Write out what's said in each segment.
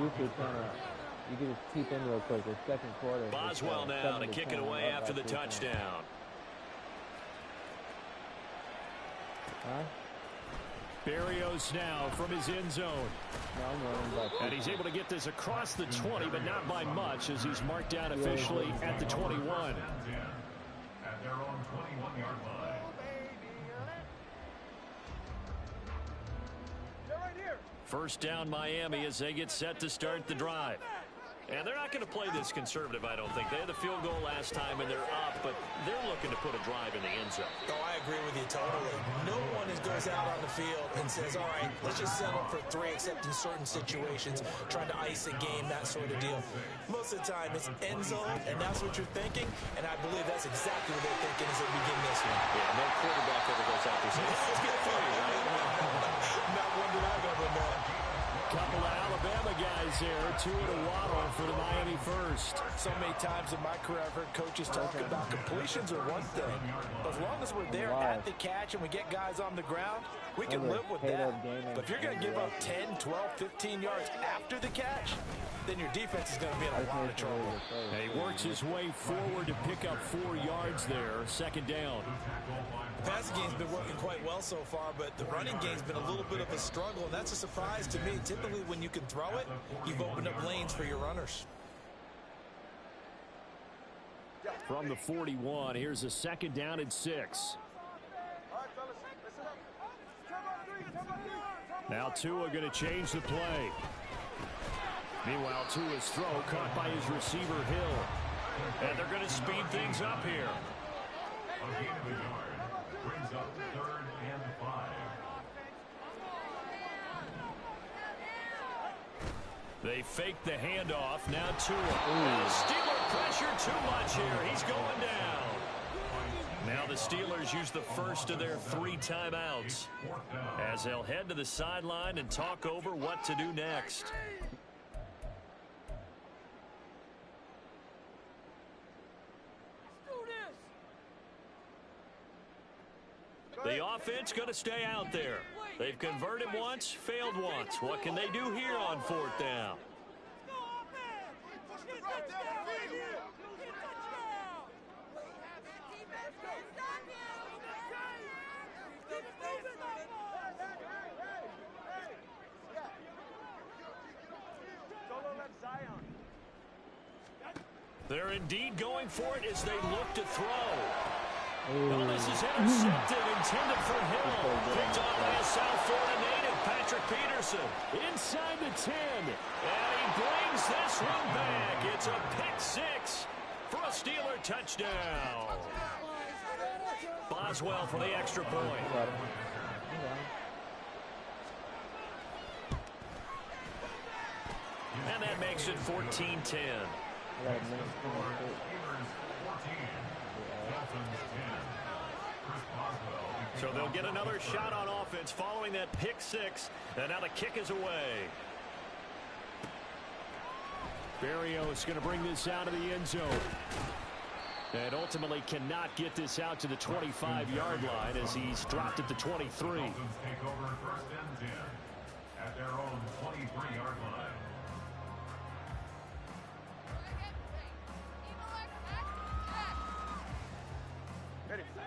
YouTube channel, you can just peep in real quick. The second quarter. Boswell now to kick it away after the touchdown. Huh? Barrios now from his end zone. And he's able to get this across the 20, but not by much, as he's marked down officially at the 21. At their own 21-yard line. First down Miami as they get set to start the drive. And they're not going to play this conservative, I don't think. They had the field goal last time, and they're up, but they're looking to put a drive in the end zone. Oh, I agree with you totally. No one goes out on the field and says, all right, let's just settle for 3, except in certain situations, trying to ice a game, that sort of deal. Most of the time, it's end zone, and that's what you're thinking, and I believe that's exactly what they're thinking as they begin this one. Yeah, no quarterback ever goes out there saying, let's get funny, right? Not one that I've ever known. Couple of Alabama guys there, 2 at a waddle for the Miami first. So many times in my career I've heard coaches talk about completions are one thing. As long as we're there at the catch and we get guys on the ground, we can live with that. But if you're going to give up 10, 12, 15 yards after the catch, then your defense is going to be in a lot of trouble. And he works his way forward to pick up 4 yards there, second down. The passing game's been working quite well so far, but the running game's been a little bit of a struggle, and that's a surprise to me. Typically, when you can throw it, you've opened up lanes for your runners. From the 41, here's a second down and 6. Now Tua going to change the play. Meanwhile, Tua's throw caught by his receiver, Hill. And they're going to speed things up here. A gain of a yard brings up 3rd and 5. They fake the handoff. Now Tua. Steeler pressure too much here. He's going down. Now the Steelers use the first of their 3 timeouts as they'll head to the sideline and talk over what to do next. The offense going to stay out there. They've converted once, failed once. What can they do here on 4th down? They're indeed going for it as they look to throw. Well, this is intercepted, intended for Hill. Picked off by a South Florida native, Patrick Peterson. Inside the 10. And he brings this one back. It's a pick 6 for a Steeler touchdown. Boswell for the extra point. And that makes it 14-10. So they'll get another shot on offense following that pick 6. And now the kick is away. Barrios going to bring this out of the end zone. And ultimately cannot get this out to the 25-yard line as he's dropped at the 23. Take over 1st and 10 at their own 23-yard line.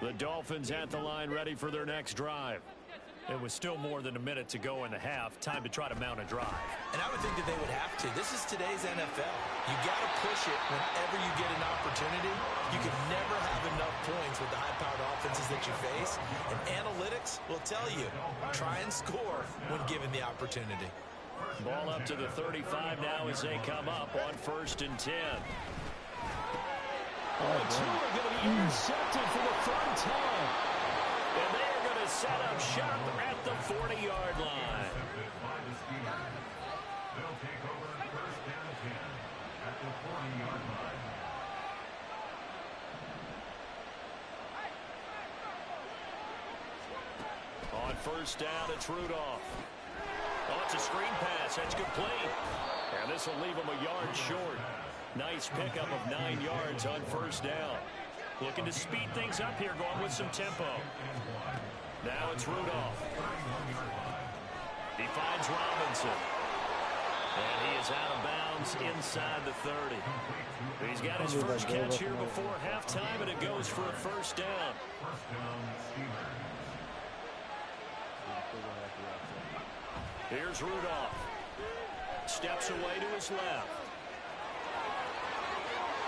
The Dolphins at the line ready for their next drive. It was still more than a minute to go in the half. Time to try to mount a drive. And I would think that they would have to. This is today's NFL. You got to push it whenever you get an opportunity. You can never have enough points with the high-powered offenses that you face. And analytics will tell you, try and score when given the opportunity. Ball up to the 35 now as they come up on 1st and 10. Two are going to be intercepted for the front 10. And they are going to set up shop at the 40-yard line. They'll take over 1st and 10 at the 40-yard line. On 1st down, it's Rudolph. Oh, it's a screen pass. That's complete. And this will leave him a yard short. Nice pickup of 9 yards on 1st down. Looking to speed things up here, going with some tempo. Now it's Rudolph. He finds Robinson. And he is out of bounds inside the 30. He's got his first catch here before halftime, and it goes for a first down. Here's Rudolph. Steps away to his left.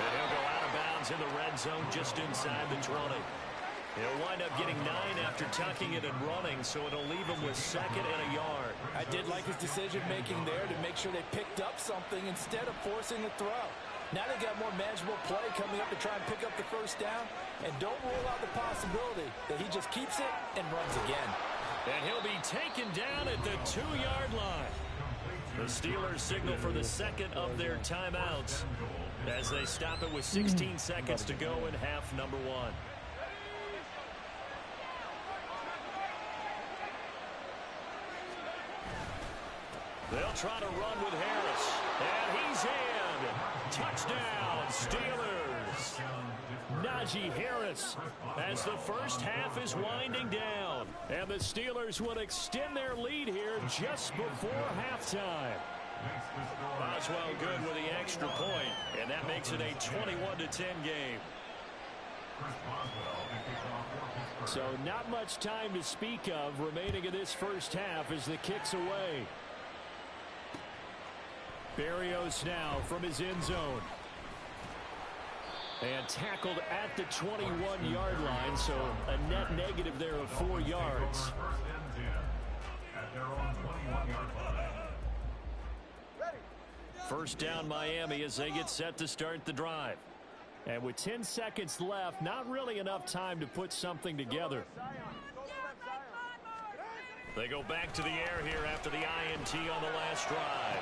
And he'll go out of bounds in the red zone just inside the 20. He'll wind up getting 9 after tucking it and running, so it'll leave him with 2nd and a yard. I did like his decision-making there to make sure they picked up something instead of forcing a throw. Now they got more manageable play coming up to try and pick up the first down, and don't rule out the possibility that he just keeps it and runs again. And he'll be taken down at the 2-yard line. The Steelers signal for the second of their timeouts as they stop it with 16 seconds to go in half number 1. They'll try to run with Harris. And he's in. Touchdown, Steelers. Najee Harris as the first half is winding down. And the Steelers will extend their lead here just before halftime. Boswell good with the extra point, and that makes it a 21-10 game. So not much time to speak of remaining in this first half as the kick's away. Berrios now from his end zone. And tackled at the 21-yard line, so a net negative there of 4 yards. First down Miami as they get set to start the drive. And with 10 seconds left, not really enough time to put something together. They go back to the air here after the INT on the last drive.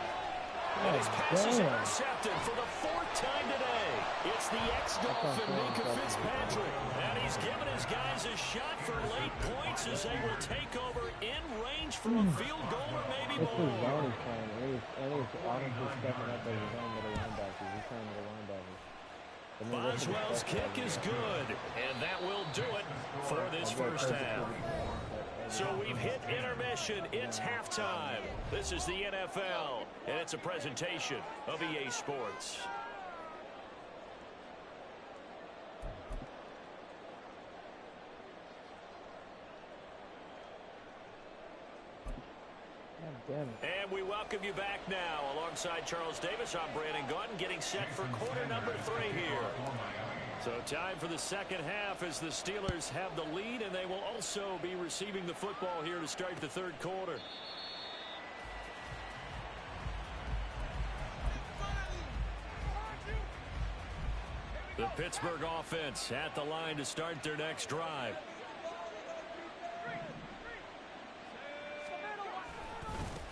And his pass is intercepted for the 4th time today. It's the ex-Dolphin, Minka Fitzpatrick. And he's given his guys a shot for late points as they will take over in range for a field goal or maybe more. Boswell's kick is good, and that will do it for this first half. So we've hit intermission. It's halftime. This is the NFL, and it's a presentation of EA Sports. And we welcome you back now. Alongside Charles Davis, I'm Brandon Gautin, getting set for quarter number 3 here. So time for the second half as the Steelers have the lead, and they will also be receiving the football here to start the third quarter. The Pittsburgh offense at the line to start their next drive.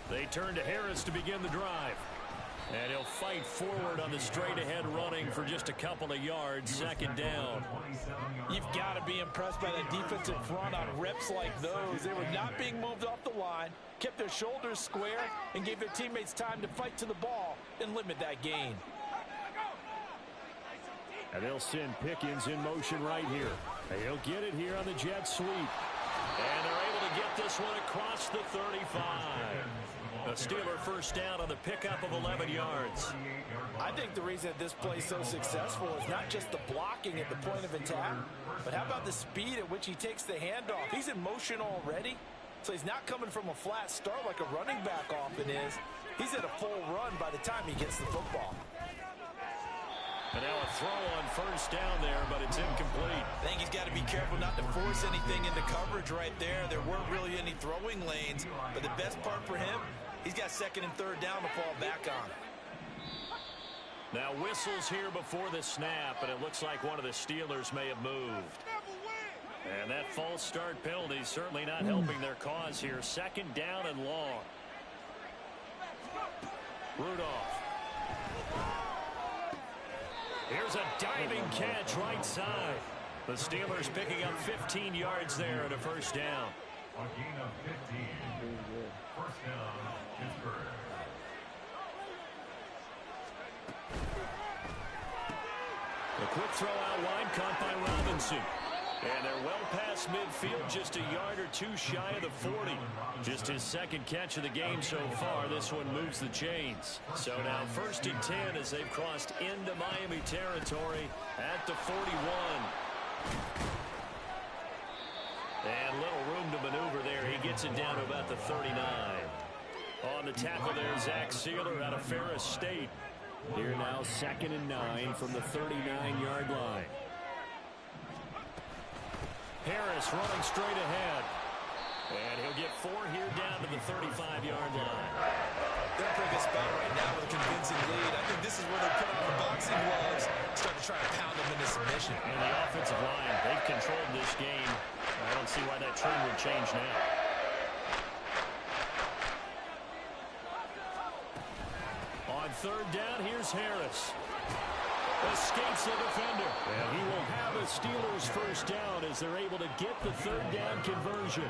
They turn to Harris to begin the drive. And he'll fight forward on the straight-ahead running for just a couple of yards, second down. You've got to be impressed by that defensive front on reps like those. They were not being moved off the line, kept their shoulders square, and gave their teammates time to fight to the ball and limit that gain. And they'll send Pickens in motion right here. He'll get it here on the jet sweep. And they're able to get this one across the 35. A Steeler first down on the pickup of 11 yards. I think the reason that this play is so successful is not just the blocking at the point of attack, but how about the speed at which he takes the handoff? He's in motion already, so he's not coming from a flat start like a running back often is. He's at a full run by the time he gets the football. And now a throw on first down there, but it's incomplete. I think he's got to be careful not to force anything into coverage right there. There weren't really any throwing lanes, but the best part for him, he's got second and third down to fall back on. Now whistles here before the snap, and it looks like one of the Steelers may have moved. And that false start penalty is certainly not helping their cause here. Second down and long. Rudolph. Here's a diving catch right side. The Steelers picking up 15 yards there and a first down. A gain of 15. First down, Pittsburgh. A quick throw out wide, caught by Robinson. And they're well past midfield, just a yard or two shy of the 40. Just his second catch of the game so far. This one moves the chains. So now 1st and 10 as they've crossed into Miami territory at the 41. And little room to maneuver there. He gets it down to about the 39. On the tackle there, Zach Sealer out of Ferris State. Here now 2nd and 9 from the 39-yard line. Harris running straight ahead. And he'll get 4 here down to the 35-yard line. They're in a pretty good spot right now with a convincing lead. I think this is where they put on the boxing gloves, start to try to pound them into submission. And the offensive line, they've controlled this game. I don't see why that trend would change now. On 3rd down, here's Harris. Escapes the defender. And he will have a Steelers 1st down as they're able to get the 3rd down conversion.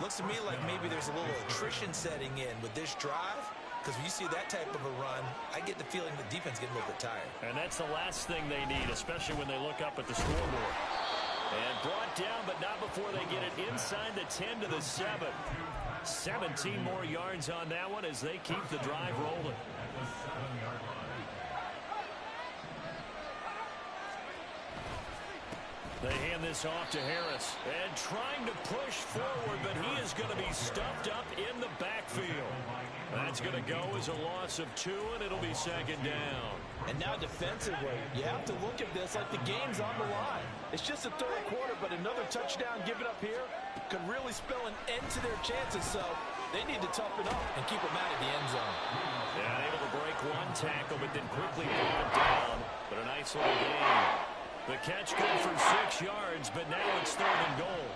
Looks to me like maybe there's a little attrition setting in with this drive. Because when you see that type of a run, I get the feeling the defense getting a little bit tired. And that's the last thing they need, especially when they look up at the scoreboard. And brought down, but not before they get it inside the 10 to the 7. 17 more yards on that one as they keep the drive rolling. They hand this off to Harris. And trying to push forward, but he is going to be stuffed up in the backfield. That's going to go as a loss of 2, and it'll be 2nd down. And now defensively, you have to look at this like the game's on the line. It's just a 3rd quarter, but another touchdown given up here could really spell an end to their chances. So they need to toughen up and keep them out of the end zone. Yeah, able to break one tackle, but then quickly brought down. But a nice little gain. The catch good for 6 yards, but now it's 3rd and goal.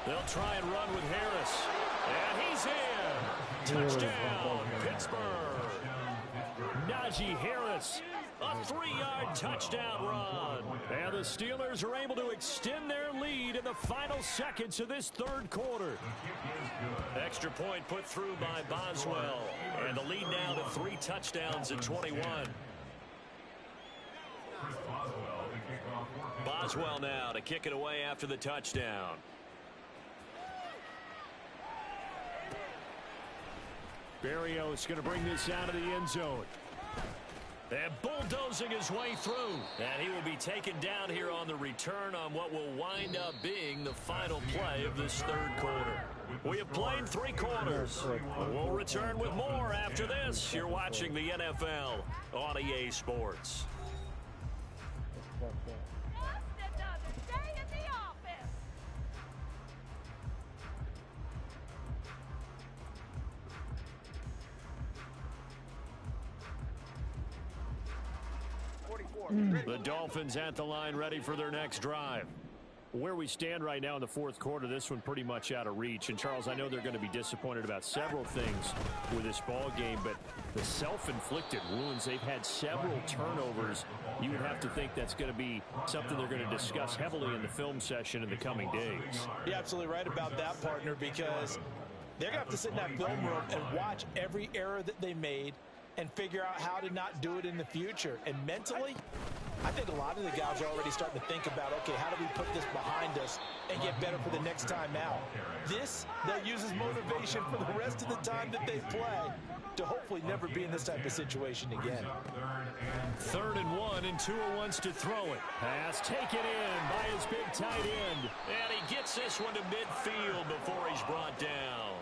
They'll try and run with Harris. And he's in. Touchdown, Pittsburgh. Najee Harris, a 3-yard touchdown run. And the Steelers are able to extend their lead in the final seconds of this 3rd quarter. Extra point put through by Boswell. And the lead now to 3 touchdowns at 21. Boswell now to kick it away after the touchdown. Berrios going to bring this out of the end zone. And bulldozing his way through. And he will be taken down here on the return on what will wind up being the final play of this 3rd quarter. We have played 3 quarters. We'll return with more after this. You're watching the NFL on EA Sports. The Dolphins at the line ready for their next drive. Where we stand right now in the 4th quarter, this one pretty much out of reach. And, Charles, I know they're going to be disappointed about several things with this ball game, but the self-inflicted wounds, they've had several turnovers. You would have to think that's going to be something they're going to discuss heavily in the film session in the coming days. You're absolutely right about that, partner, because they're going to have to sit in that film room and watch every error that they made and figure out how to not do it in the future. And mentally, I think a lot of the guys are already starting to think about, okay, how do we put this behind us and get better for the next time out? This, they'll use as motivation for the rest of the time that they play to hopefully never be in this type of situation again. 3rd and 1, and Tua wants to throw it. Pass taken in by his big tight end. And he gets this one to midfield before he's brought down.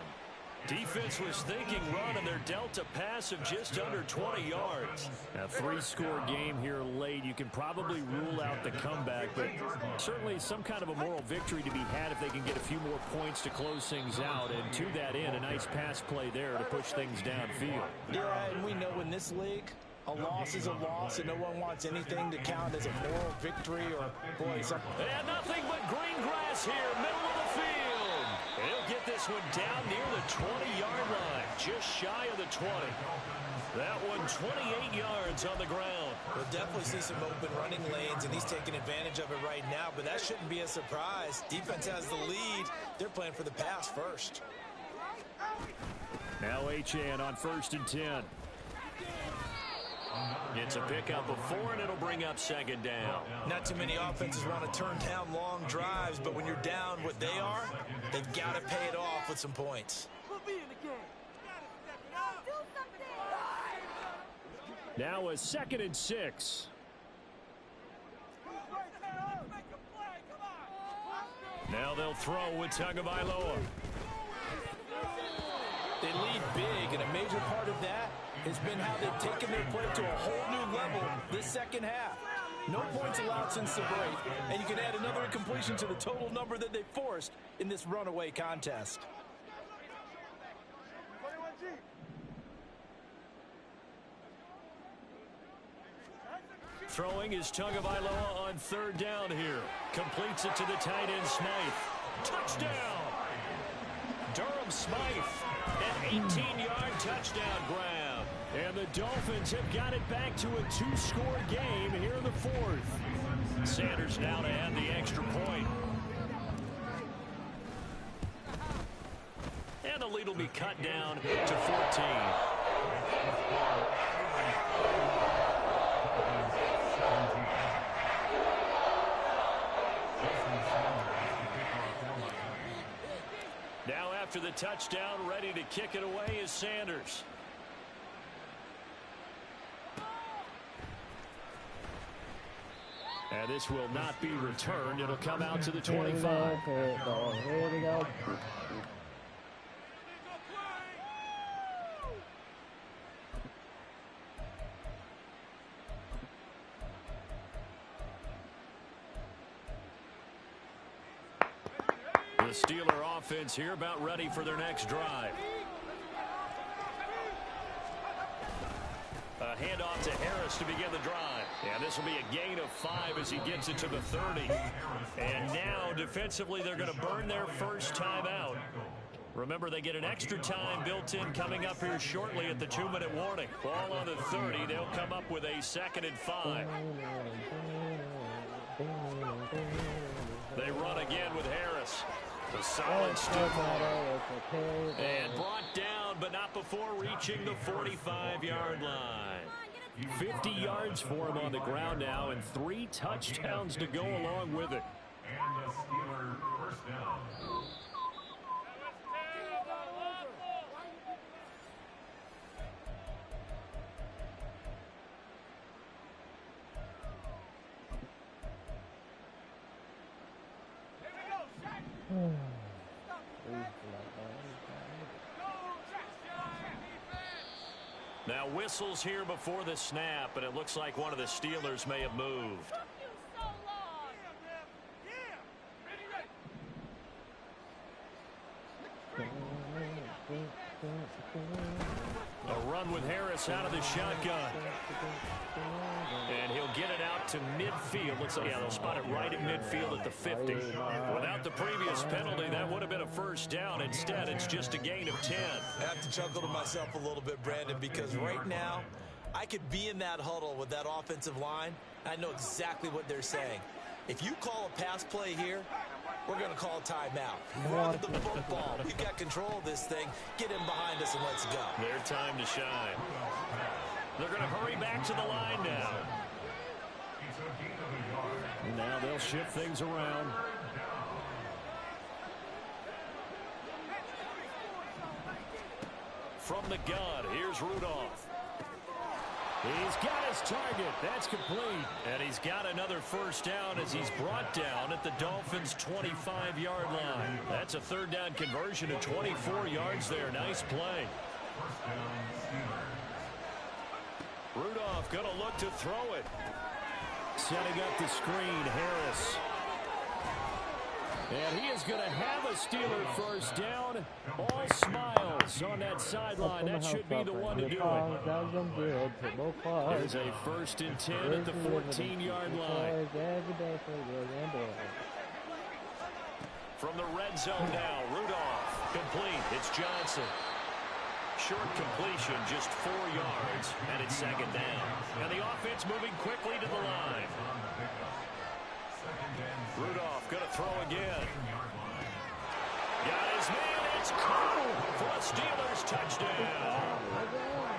Defense was thinking run, and they're dealt a pass of just under 20 yards. A 3-score game here late. You can probably rule out the comeback, but certainly some kind of a moral victory to be had if they can get a few more points to close things out. And to that end, a nice pass play there to push things downfield. Yeah, and we know in this league, a loss is a loss, and no one wants anything to count as a moral victory or, boy, something. And nothing but green grass here, middle of the field. He'll get this one down near the 20-yard line, just shy of the 20. That one 28 yards on the ground. We'll definitely see some open running lanes, and he's taking advantage of it right now, but that shouldn't be a surprise. Defense has the lead. They're playing for the pass first. Now Achane on 1st and 10. It's a pickup of 4, and it'll bring up second down. Not too many offenses want to turn down long drives, but when you're down what they are, they've got to pay it off with some points. Now a 2nd and 6. Now they'll throw with Tagovailoa. They lead big, and a major part of that has been how they've taken their play to a whole new level this second half. No points allowed since the break, and you can add another incompletion to the total number that they forced in this runaway contest. Throwing is Tagovailoa on 3rd down here. Completes it to the tight end, Smythe. Touchdown! Durham Smythe, an 18-yard touchdown grab. And the Dolphins have got it back to a 2-score game here in the 4th. Sanders now to add the extra point. And the lead will be cut down to 14. Now after the touchdown, ready to kick it away is Sanders. And this will not be returned. It'll come out to the 25. Here we go. The Steeler offense here about ready for their next drive. A handoff to Harris to begin the drive. And this will be a gain of 5 as he gets it to the 30. And now defensively they're going to burn their first time out. Remember, they get an extra time built in coming up here shortly at the 2-minute warning. Ball on the 30. They'll come up with a 2nd and 5. They run again with Harris. A solid stiff arm. And brought down, but not before reaching the 45-yard line. 50 yards for him on the ground now, and 3 touchdowns to go along with it. And the Steeler first down. Now whistles here before the snap, and it looks like one of the Steelers may have moved. A run with Harris out of the shotgun. And he'll get it out to midfield. Looks like, yeah, they'll spot it right at midfield at the 50. Without the previous penalty, that would have been a first down. Instead, it's just a gain of 10. I have to chuckle to myself a little bit, Brandon, because right now, I could be in that huddle with that offensive line. I know exactly what they're saying. If you call a pass play here, we're going to call a timeout. Run the football. We've got control of this thing. Get in behind us and let's go. Their time to shine. They're going to hurry back to the line now. Now they'll shift things around. From the gun, here's Rudolph. He's got his target. That's complete. And he's got another first down as he's brought down at the Dolphins' 25-yard line. That's a 3rd down conversion of 24 yards there. Nice play. Rudolph going to look to throw it. Setting up the screen, Harris. And he is going to have a Steeler first down. All smiles on that sideline. That should be the one to do it. There's a 1st and 10 at the 14-yard line. From the red zone now, Rudolph. Complete. It's Johnson. Short completion, just 4 yards, and it's 2nd down. And the offense moving quickly to the line. Rudolph going to throw again. Got his man. It's caught for a Steelers touchdown.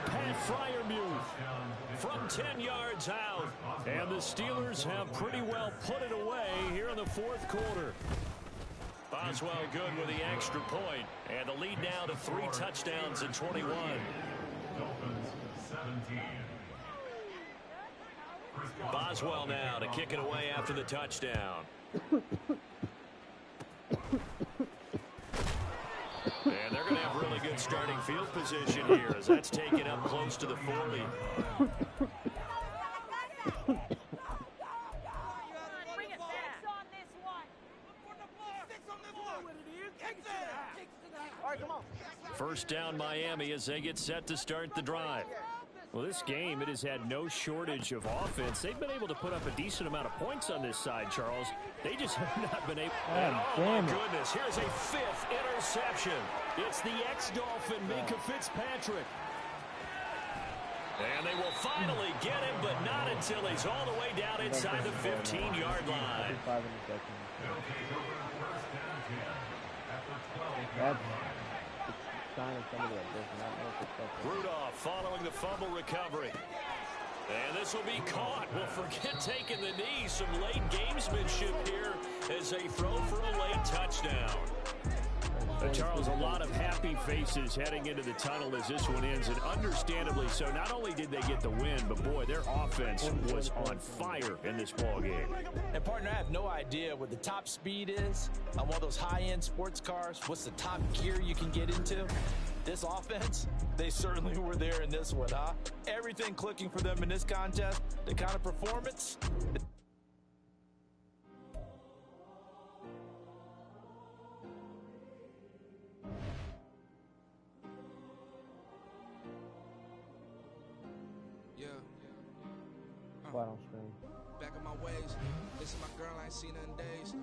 Pass Freiermuth from 10 yards out. And the Steelers have pretty well put it away here in the fourth quarter. Boswell good with the extra point. And the lead now to 3 touchdowns in 21. Dolphins 17. Boswell now to kick it away after the touchdown. And they're going to have really good starting field position here as that's taken up close to the 40. First down Miami as they get set to start the drive. Well, this game, it has had no shortage of offense. They've been able to put up a decent amount of points on this side, Charles. They just have not been able. Oh, my goodness. Here's a 5th interception. It's the ex-Dolphin, Minka Fitzpatrick. And they will finally get him, but not until he's all the way down inside the 15-yard line. Rudolph following the fumble recovery. And this will be caught. Well, forget taking the knee. Some late gamesmanship here as they throw for a late touchdown. Charles, a lot of happy faces heading into the tunnel as this one ends, and understandably so. Not only did they get the win, but boy, their offense was on fire in this ball game. And partner, I have no idea what the top speed is on one of those high-end sports cars. What's the top gear you can get into? This offense, they certainly were there in this one, huh? Everything clicking for them in this contest, the kind of performance. Quiet on screen. Back on my ways. This is my girl, I ain't seen her in days.